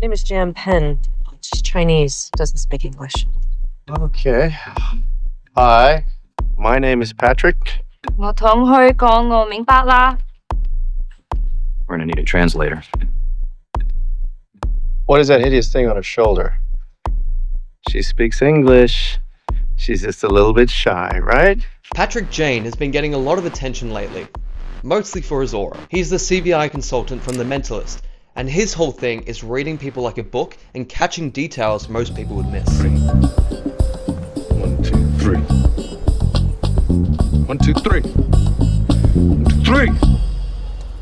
name is Jan Penn. She's Chinese, doesn't speak English. Okay. Hi, my name is Patrick. 我同佢講我明白啦。 We're gonna need a translator. What is that hideous thing on her shoulder? She speaks English. She's just a little bit shy, right? Patrick Jane has been getting a lot of attention lately, mostly for his aura. He's the CBI consultant from The Mentalist, and his whole thing is reading people like a book and catching details most people would miss. 1, 2, 3. 1, 2, 3. 1, 2, 3.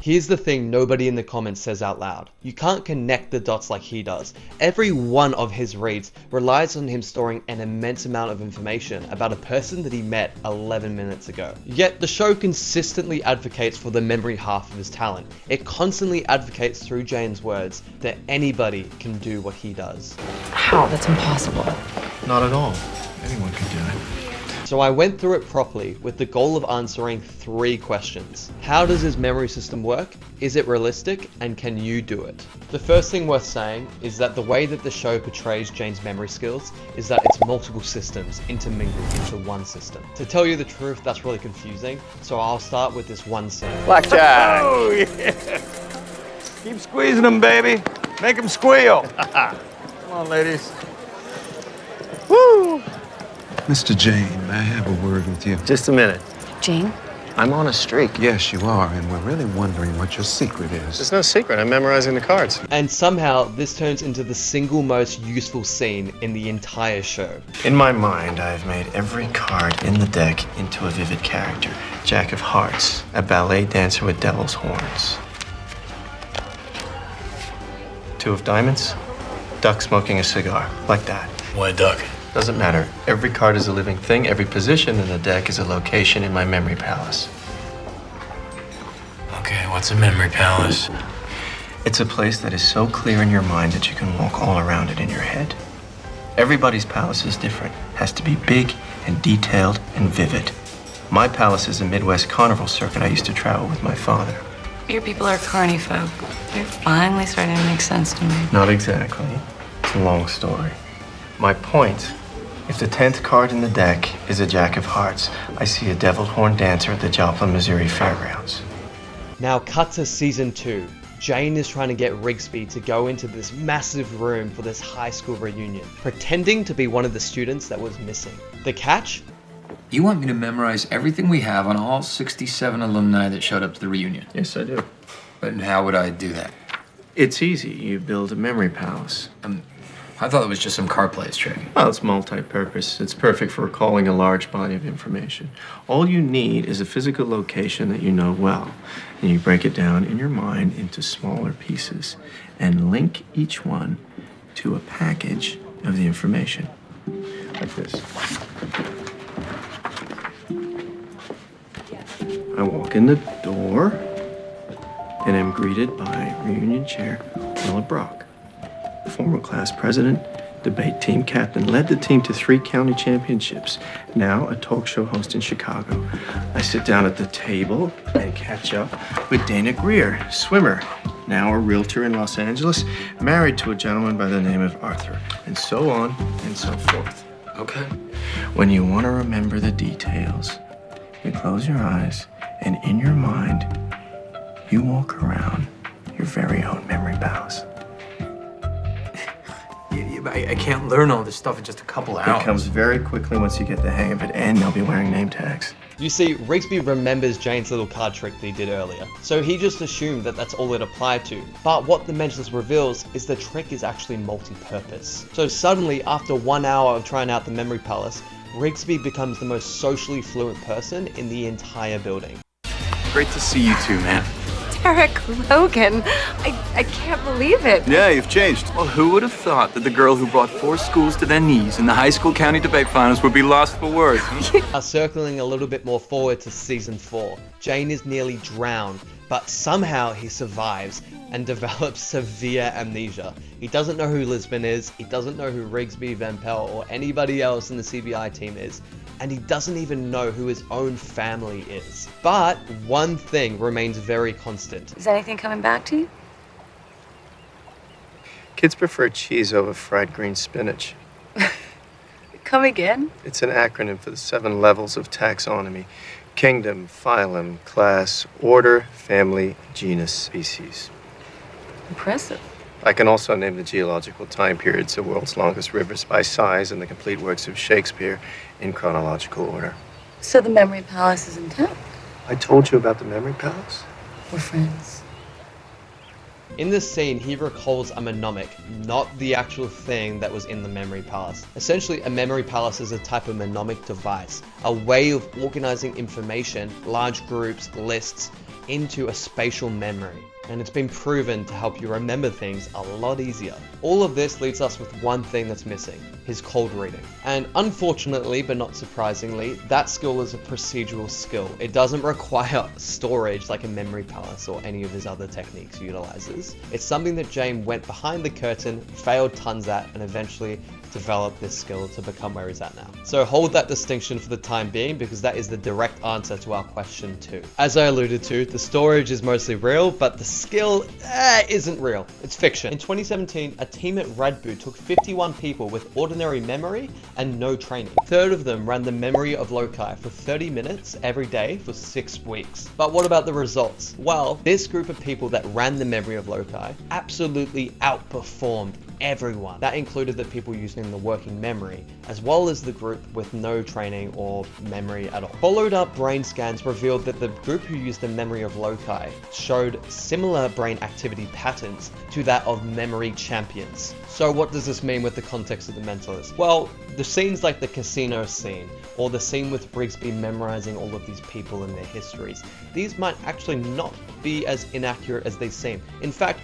Here's the thing nobody in the comments says out loud. You can't connect the dots like he does. Every one of his reads relies on him storing an immense amount of information about a person that he met 11 minutes ago. Yet the show consistently advocates for the memory half of his talent. It constantly advocates through Jane's words that anybody can do what he does. How? That's impossible. Not at all. Anyone can do it. So I went through it properly with the goal of answering 3 questions. How does his memory system work? Is it realistic? And can you do it? The first thing worth saying is that the way that the show portrays Jane's memory skills is that it's multiple systems intermingled into one system. To tell you the truth, that's really confusing, so I'll start with this one scene. Blackjack! Oh, yeah! Keep squeezing them, baby. Make them squeal. Come on, ladies. Woo! Mr. Jane, may I have a word with you? Just a minute. Jane? I'm on a streak. Yes, you are, and we're really wondering what your secret is. There's no secret. I'm memorizing the cards. And somehow this turns into the single most useful scene in the entire show. In my mind, I've made every card in the deck into a vivid character. Jack of Hearts, a ballet dancer with devil's horns. 2 of Diamonds, duck smoking a cigar, like that. Why duck? Doesn't matter. Every card is a living thing. Every position in the deck is a location in my memory palace. Okay, what's a memory palace? It's a place that is so clear in your mind that you can walk all around it in your head. Everybody's palace is different. Has to be big and detailed and vivid. My palace is a Midwest carnival circuit I used to travel with my father. Your people are carny folk. They're finally starting to make sense to me. Not exactly. It's a long story. My point, if the 10th card in the deck is a Jack of Hearts, I see a deviled horn dancer at the Joplin, Missouri Fairgrounds. Now cut to season 2. Jane is trying to get Rigsby to go into this massive room for this high school reunion, pretending to be one of the students that was missing. The catch? You want me to memorize everything we have on all 67 alumni that showed up to the reunion? Yes, I do. But how would I do that? It's easy. You build a memory palace. I thought it was just some car plays trick. Well, it's multi-purpose. It's perfect for recalling a large body of information. All you need is a physical location that you know well, and you break it down in your mind into smaller pieces and link each one to a package of the information, like this. I walk in the door and am greeted by reunion chair Willa Brock. Former class president, debate team captain, led the team to 3 county championships, now a talk show host in Chicago. I sit down at the table and catch up with Dana Greer, swimmer, now a realtor in Los Angeles, married to a gentleman by the name of Arthur, and so on and so forth. Okay. When you want to remember the details, you close your eyes, and in your mind, you walk around your very own memory palace. I can't learn all this stuff in just a couple hours. It comes very quickly once you get the hang of it, and they'll be wearing name tags. You see, Rigsby remembers Jane's little card trick that he did earlier, so he just assumed that that's all it applied to. But what the Mentalist reveals is the trick is actually multi-purpose. So suddenly, after 1 hour of trying out the memory palace, Rigsby becomes the most socially fluent person in the entire building. Great to see you two, man. Derek Logan, I can't believe it. Yeah, you've changed. Well, who would have thought that the girl who brought 4 schools to their knees in the high school county debate finals would be lost for words? Circling a little bit more forward to season 4, Jane is nearly drowned, but somehow he survives and develops severe amnesia. He doesn't know who Lisbon is, he doesn't know who Rigsby, Van Pelt, or anybody else in the CBI team is, and he doesn't even know who his own family is. But one thing remains very constant. Is anything coming back to you? Kids prefer cheese over fried green spinach. Come again? It's an acronym for the 7 levels of taxonomy: kingdom, phylum, class, order, family, genus, species. Impressive. I can also name the geological time periods, the world's longest rivers by size, and the complete works of Shakespeare in chronological order. So the memory palace is intact. I told you about the memory palace? We're friends. In this scene, he recalls a mnemonic, not the actual thing that was in the memory palace. Essentially, a memory palace is a type of mnemonic device, a way of organizing information, large groups, lists, into a spatial memory. And it's been proven to help you remember things a lot easier. All of this leaves us with one thing that's missing, his cold reading. And unfortunately, but not surprisingly, that skill is a procedural skill. It doesn't require storage like a memory palace or any of his other techniques utilizes. It's something that Jane went behind the curtain, failed tons at, and eventually developed this skill to become where he's at now. So hold that distinction for the time being, because that is the direct answer to our question 2. As I alluded to, the storage is mostly real, but the skill isn't real. It's fiction. In 2017, a team at Red Bull took 51 people with ordinary memory and no training. A third of them ran the memory of loci for 30 minutes every day for 6 weeks. But what about the results? Well, this group of people that ran the memory of loci absolutely outperformed everyone. That included the people using the working memory, as well as the group with no training or memory at all. Followed up brain scans revealed that the group who used the memory of loci showed similar brain activity patterns to that of memory champions. So what does this mean with the context of The Mentalist? Well, the scenes like the casino scene, or the scene with Rigsby memorizing all of these people and their histories, these might actually not be as inaccurate as they seem. In fact,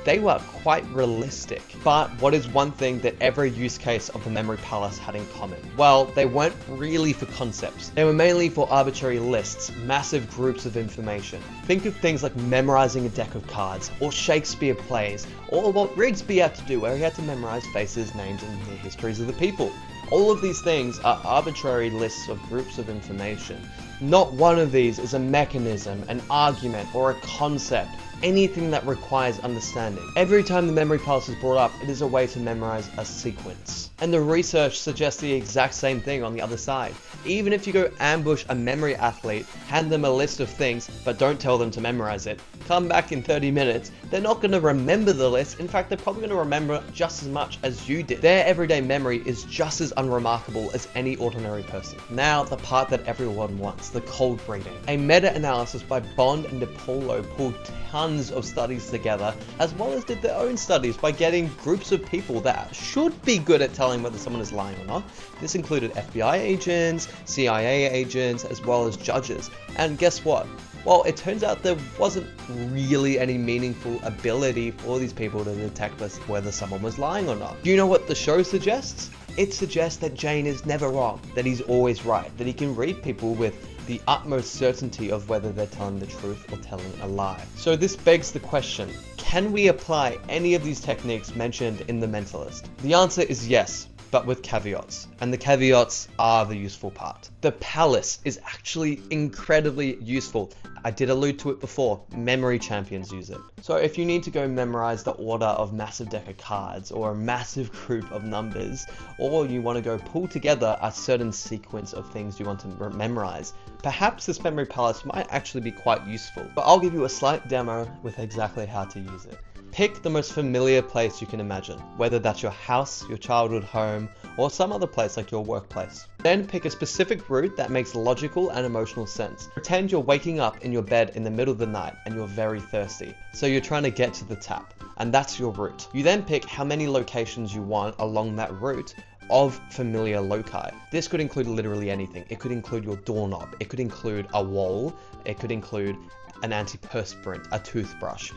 they were quite realistic. But what is one thing that every use case of the Memory Palace had in common? Well, they weren't really for concepts. They were mainly for arbitrary lists, massive groups of information. Think of things like memorizing a deck of cards, or Shakespeare plays, or what Rigsby had to do, where he had to memorize faces, names, and the histories of the people. All of these things are arbitrary lists of groups of information. Not one of these is a mechanism, an argument, or a concept. Anything that requires understanding. Every time the memory palace is brought up, it is a way to memorize a sequence. And the research suggests the exact same thing on the other side. Even if you go ambush a memory athlete, hand them a list of things, but don't tell them to memorize it, come back in 30 minutes, they're not going to remember the list. In fact, they're probably going to remember just as much as you did. Their everyday memory is just as unremarkable as any ordinary person. Now, the part that everyone wants, the cold reading. A meta-analysis by Bond and DiPaolo pulled tons of studies together, as well as did their own studies by getting groups of people that should be good at telling whether someone is lying or not. This included FBI agents, CIA agents, as well as judges. And guess what? Well, it turns out there wasn't really any meaningful ability for these people to detect whether someone was lying or not. Do you know what the show suggests? It suggests that Jane is never wrong, that he's always right, that he can read people with the utmost certainty of whether they're telling the truth or telling a lie. So this begs the question, can we apply any of these techniques mentioned in The Mentalist? The answer is yes, but with caveats. And the caveats are the useful part. The palace is actually incredibly useful. I did allude to it before, memory champions use it. So if you need to go memorize the order of massive deck of cards, or a massive group of numbers, or you want to go pull together a certain sequence of things you want to memorize, perhaps this memory palace might actually be quite useful. But I'll give you a slight demo with exactly how to use it. Pick the most familiar place you can imagine, whether that's your house, your childhood home, or some other place like your workplace. Then pick a specific route that makes logical and emotional sense. Pretend you're waking up in your bed in the middle of the night and you're very thirsty, so you're trying to get to the tap, and that's your route. You then pick how many locations you want along that route of familiar loci. This could include literally anything. It could include your doorknob, it could include a wall, it could include an antiperspirant, a toothbrush,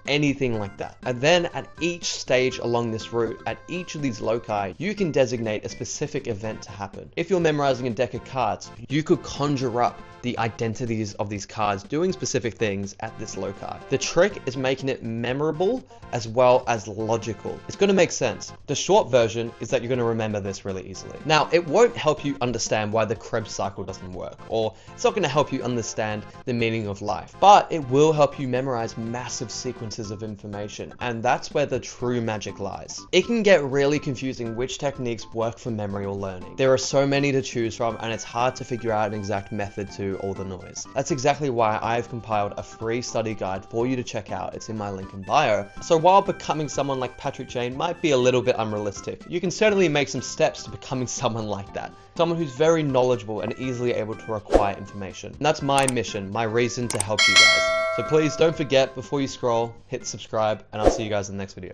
anything like that. And then at each stage along this route, at each of these loci, you can designate a specific event to happen. If you're memorizing a deck of cards, you could conjure up the identities of these cards doing specific things at this loci. The trick is making it memorable as well as logical. It's going to make sense. The short version is that you're going to remember this really easily. Now, it won't help you understand why the Krebs cycle doesn't work, or it's not going to help you understand the meaning of life, but it will help you memorize massive sequences sequences of information, and that's where the true magic lies. It can get really confusing which techniques work for memory or learning. There are so many to choose from, and it's hard to figure out an exact method to all the noise. That's exactly why I've compiled a free study guide for you to check out. It's in my link in bio. So while becoming someone like Patrick Jane might be a little bit unrealistic, you can certainly make some steps to becoming someone like that. Someone who's very knowledgeable and easily able to acquire information. And that's my mission, my reason to help you guys. So please don't forget, before you scroll, hit subscribe, and I'll see you guys in the next video.